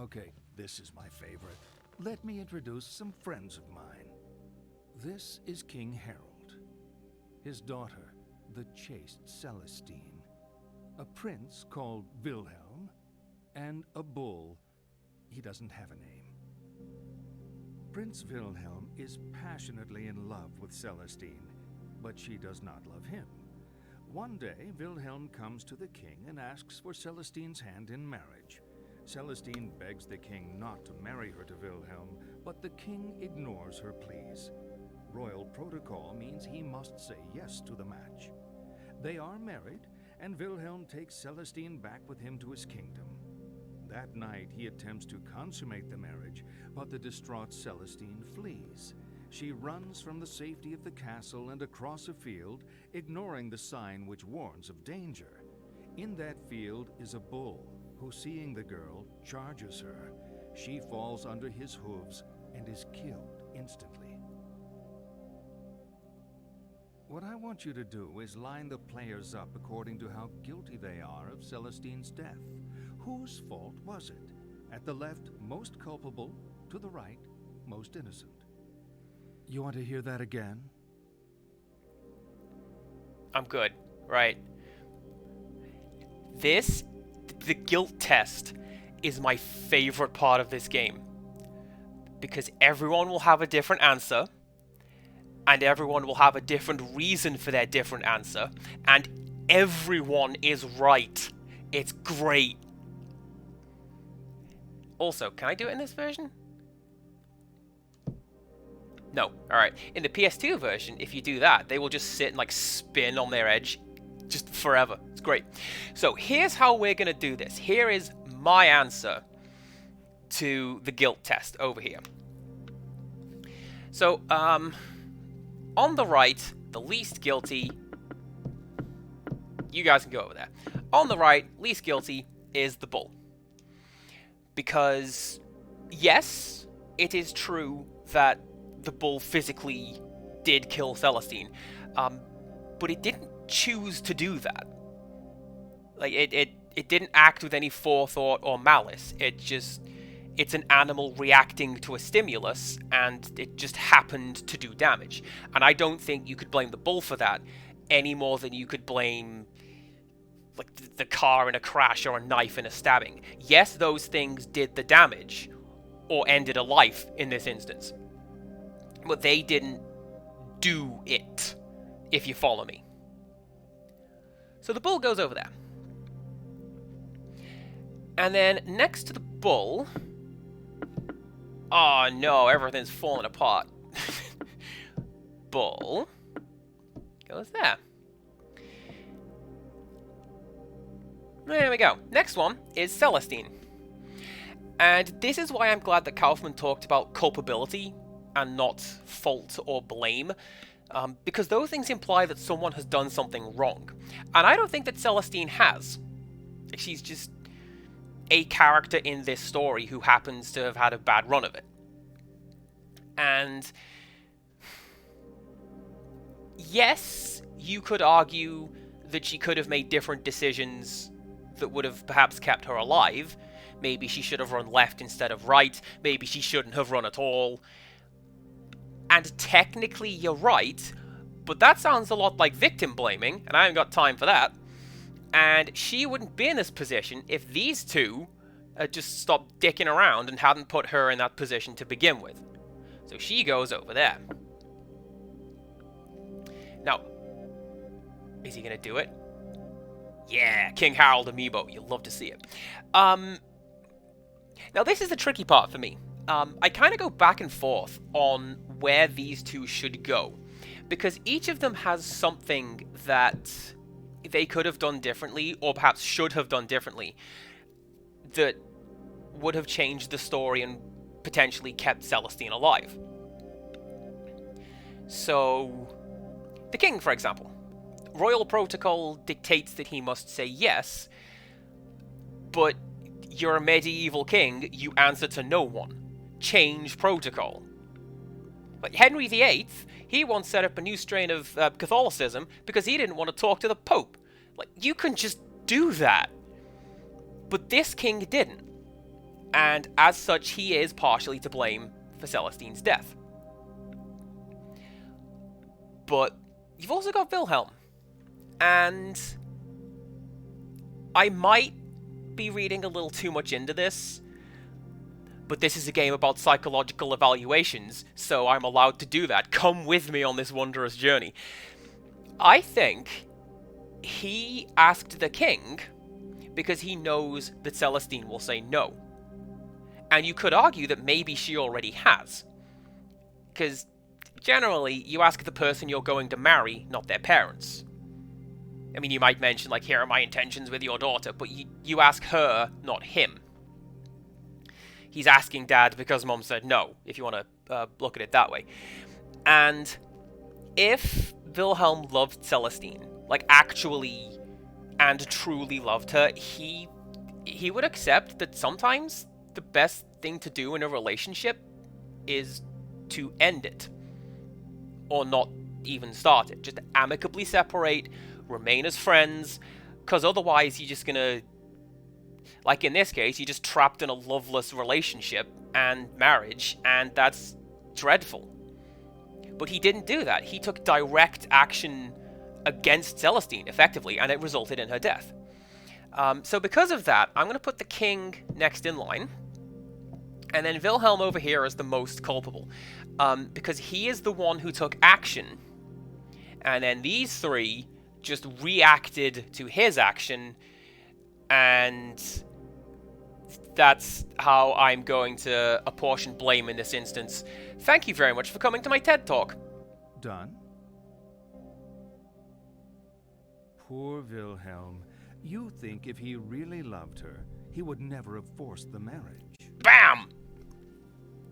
Okay, this is my favorite. Let me introduce some friends of mine. This is King Harold. His daughter, the chaste Celestine. A prince called Wilhelm. And a bull. He doesn't have a name. Prince Wilhelm is passionately in love with Celestine, but she does not love him. One day, Wilhelm comes to the king and asks for Celestine's hand in marriage. Celestine begs the king not to marry her to Wilhelm, but the king ignores her pleas. Royal protocol means he must say yes to the match. They are married, and Wilhelm takes Celestine back with him to his kingdom. That night, he attempts to consummate the marriage, but the distraught Celestine flees. She runs from the safety of the castle and across a field, ignoring the sign which warns of danger. In that field is a bull, who, seeing the girl, charges her. She falls under his hooves and is killed instantly. What I want you to do is line the players up according to how guilty they are of Celestine's death. Whose fault was it? At the left, most culpable. To the right, most innocent. You want to hear that again? I'm good. Right. The guilt test, is my favorite part of this game. Because everyone will have a different answer, and everyone will have a different reason for their different answer, and everyone is right. It's great. Also, can I do it in this version? No. Alright. In the PS2 version, if you do that, they will just sit and spin on their edge just forever. It's great. So here's how we're going to do this. Here is my answer to the guilt test over here. So, on the right, the least guilty. You guys can go over there. On the right, least guilty is the bull. Because, yes, it is true that the bull physically did kill Celestine. But it didn't choose to do that. It didn't act with any forethought or malice. It's an animal reacting to a stimulus, and it just happened to do damage. And I don't think you could blame the bull for that any more than you could blame the car in a crash or a knife in a stabbing. Yes, those things did the damage, or ended a life in this instance. But they didn't do it, if you follow me. So the bull goes over there. And then next to the bull... Oh no, everything's falling apart. Bull goes there. There we go. Next one is Celestine. And this is why I'm glad that Kaufman talked about culpability and not fault or blame. Because those things imply that someone has done something wrong. And I don't think that Celestine has. She's just a character in this story who happens to have had a bad run of it. And yes, you could argue that she could have made different decisions that would have perhaps kept her alive. Maybe she should have run left instead of right. Maybe she shouldn't have run at all. And technically you're right, but that sounds a lot like victim blaming, and I haven't got time for that. And she wouldn't be in this position if these two had just stopped dicking around and hadn't put her in that position to begin with. So she goes over there. Now, is he going to do it? Yeah, King Harold amiibo. You'll love to see it. Now, this is the tricky part for me. I kind of go back and forth on where these two should go. Because each of them has something that they could have done differently, or perhaps should have done differently, that would have changed the story and potentially kept Celestine alive. So, the king, for example. Royal protocol dictates that he must say yes, but you're a medieval king, you answer to no one. Change protocol. Like Henry VIII, he once set up a new strain of Catholicism because he didn't want to talk to the Pope. Like, you can just do that. But this king didn't. and as such, he is partially to blame for Celestine's death. But you've also got Wilhelm, and I might be reading a little too much into this, but this is a game about psychological evaluations, so I'm allowed to do that. Come with me on this wondrous journey. I think he asked the king because he knows that Celestine will say no. And you could argue that maybe she already has. Because generally, you ask the person you're going to marry, not their parents. I mean, you might mention, like, here are my intentions with your daughter, but you ask her, not him. He's asking dad because mom said no, if you want to look at it that way. And if Wilhelm loved Celestine, like, actually and truly loved her, he would accept that sometimes the best thing to do in a relationship is to end it. Or not even start it. Just amicably separate, remain as friends, because otherwise you're just gonna, like in this case, you're just trapped in a loveless relationship and marriage, and that's dreadful. But he didn't do that. He took direct action against Celestine, effectively, and it resulted in her death. So because of that, I'm going to put the king next in line, and then Wilhelm over here is the most culpable, because he is the one who took action, and then these three just reacted to his action, and that's how I'm going to apportion blame in this instance. Thank you very much for coming to my TED Talk. Done? Poor Wilhelm. You think if he really loved her, he would never have forced the marriage.